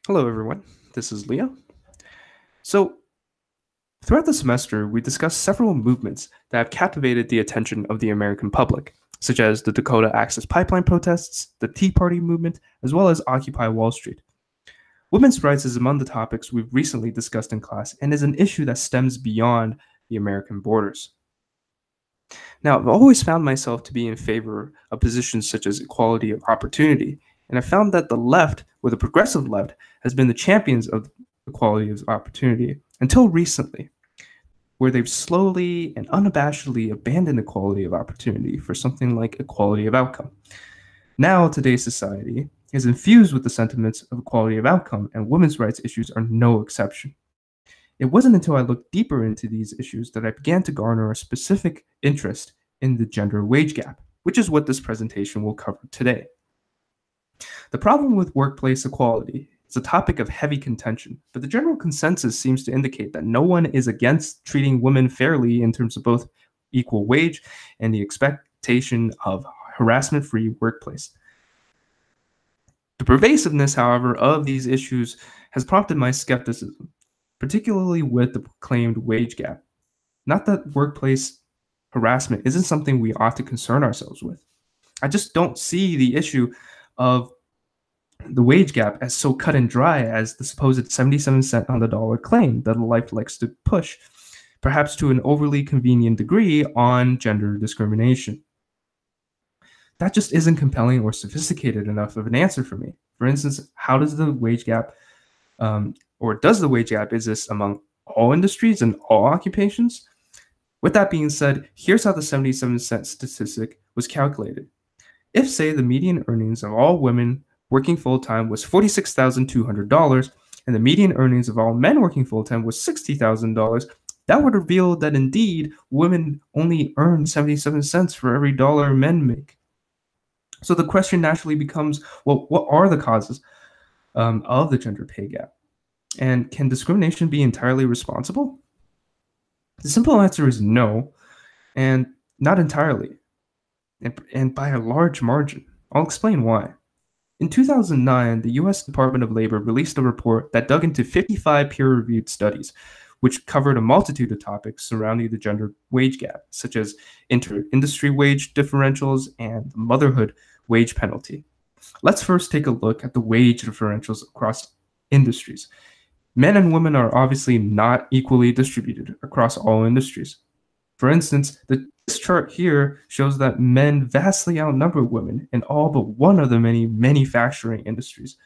Hello, everyone. This is Leo. So, throughout the semester, we discussed several movements that have captivated the attention of the American public, such as the Dakota Access Pipeline protests, the Tea Party movement, as well as Occupy Wall Street. Women's rights is among the topics we've recently discussed in class and is an issue that stems beyond the American borders. Now, I've always found myself to be in favor of positions such as equality of opportunity, and I found that the left, or the progressive left, has been the champions of equality of opportunity until recently, where they've slowly and unabashedly abandoned equality of opportunity for something like equality of outcome. Now, today's society is infused with the sentiments of equality of outcome, and women's rights issues are no exception. It wasn't until I looked deeper into these issues that I began to garner a specific interest in the gender wage gap, which is what this presentation will cover today. The problem with workplace equality is a topic of heavy contention, but the general consensus seems to indicate that no one is against treating women fairly in terms of both equal wage and the expectation of harassment-free workplace. The pervasiveness, however, of these issues has prompted my skepticism, particularly with the proclaimed wage gap. Not that workplace harassment isn't something we ought to concern ourselves with. I just don't see the issue of the wage gap as so cut and dry as the supposed 77 cent on the dollar claim that the left likes to push, perhaps to an overly convenient degree, on gender discrimination. That just isn't compelling or sophisticated enough of an answer for me. For instance, how does the wage gap, or does the wage gap exist among all industries and all occupations? With that being said, here's how the 77 cent statistic was calculated. If, say, the median earnings of all women working full-time was $46,200 and the median earnings of all men working full-time was $60,000, that would reveal that indeed women only earn 77 cents for every dollar men make. So the question naturally becomes, well, what are the causes of the gender pay gap? And can discrimination be entirely responsible? The simple answer is no, and not entirely, and by a large margin. I'll explain why. In 2009, the US Department of Labor released a report that dug into 55 peer-reviewed studies, which covered a multitude of topics surrounding the gender wage gap, such as inter-industry wage differentials and the motherhood wage penalty. Let's first take a look at the wage differentials across industries. Men and women are obviously not equally distributed across all industries. For instance, this chart here shows that men vastly outnumber women in all but one of the many manufacturing industries.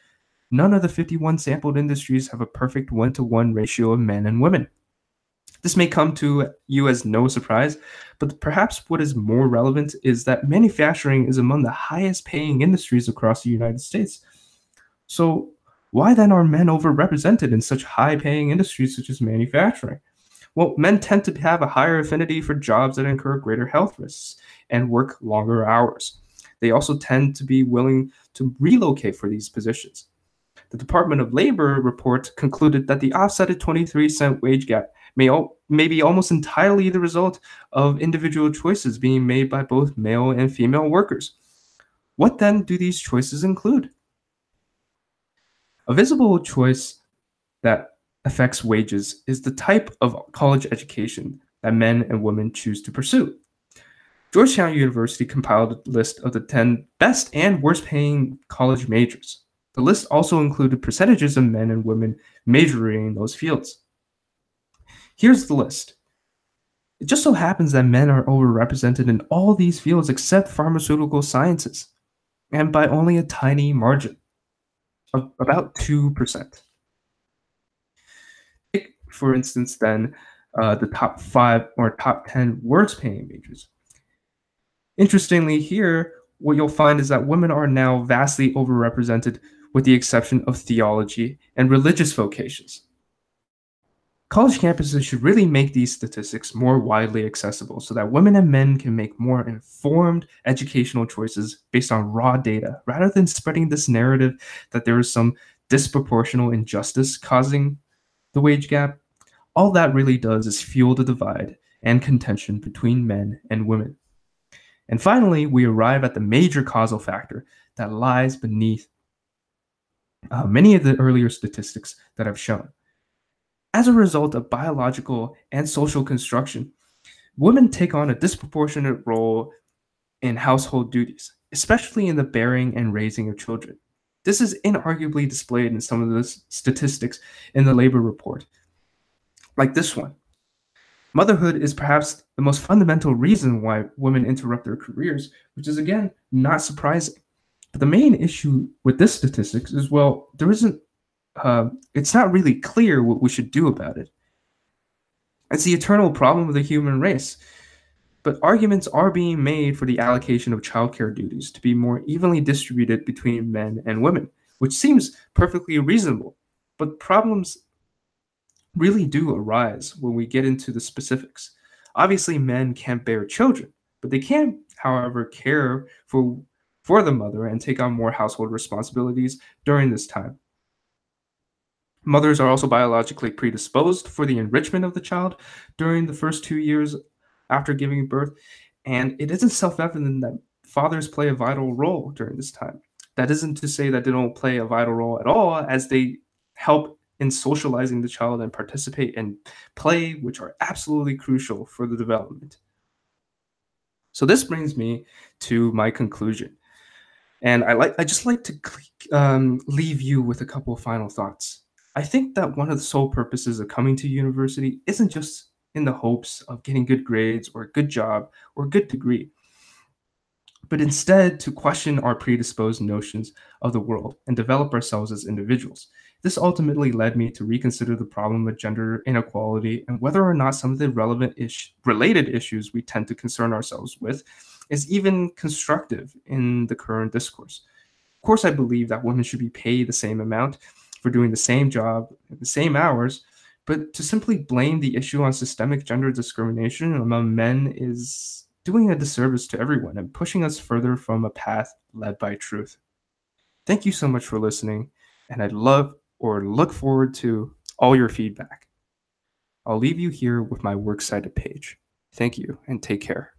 None of the 51 sampled industries have a perfect 1-to-1 ratio of men and women. This may come to you as no surprise, but perhaps what is more relevant is that manufacturing is among the highest paying industries across the United States. So why then are men overrepresented in such high-paying industries such as manufacturing? Well, men tend to have a higher affinity for jobs that incur greater health risks and work longer hours. They also tend to be willing to relocate for these positions. The Department of Labor report concluded that the offsetted 23-cent wage gap may be almost entirely the result of individual choices being made by both male and female workers. What then do these choices include? A visible choice that affects wages is the type of college education that men and women choose to pursue. Georgetown University compiled a list of the 10 best and worst paying college majors. The list also included percentages of men and women majoring in those fields. Here's the list. It just so happens that men are overrepresented in all these fields except pharmaceutical sciences, and by only a tiny margin of about 2%. Take, for instance, then, the top 5 or top 10 worst paying majors. Interestingly, here, what you'll find is that women are now vastly overrepresented with the exception of theology and religious vocations. College campuses should really make these statistics more widely accessible so that women and men can make more informed educational choices based on raw data, rather than spreading this narrative that there is some disproportional injustice causing the wage gap. All that really does is fuel the divide and contention between men and women. And finally, we arrive at the major causal factor that lies beneath many of the earlier statistics that I've shown. As a result of biological and social construction, women take on a disproportionate role in household duties, especially in the bearing and raising of children. This is inarguably displayed in some of the statistics in the labor report, like this one. Motherhood is perhaps the most fundamental reason why women interrupt their careers, which is again not surprising. But the main issue with this statistics is, well, it's not really clear what we should do about it. It's the eternal problem of the human race. But arguments are being made for the allocation of childcare duties to be more evenly distributed between men and women, which seems perfectly reasonable. But problems really do arise when we get into the specifics. Obviously, men can't bear children, but they can, however, care for the mother and take on more household responsibilities during this time. Mothers are also biologically predisposed for the enrichment of the child during the first 2 years after giving birth, and it isn't self evident that fathers play a vital role during this time. That isn't to say that they don't play a vital role at all, as they help in socializing the child and participate in play, which are absolutely crucial for the development. So this brings me to my conclusion, and I just like to leave you with a couple of final thoughts. I think that one of the sole purposes of coming to university isn't just in the hopes of getting good grades or a good job or a good degree, but instead to question our predisposed notions of the world and develop ourselves as individuals. This ultimately led me to reconsider the problem of gender inequality and whether or not some of the related issues we tend to concern ourselves with is even constructive in the current discourse. Of course, I believe that women should be paid the same amount for doing the same job at the same hours, but to simply blame the issue on systemic gender discrimination among men is doing a disservice to everyone and pushing us further from a path led by truth. Thank you so much for listening, and I'd love or look forward to all your feedback. I'll leave you here with my works cited page. Thank you, and take care.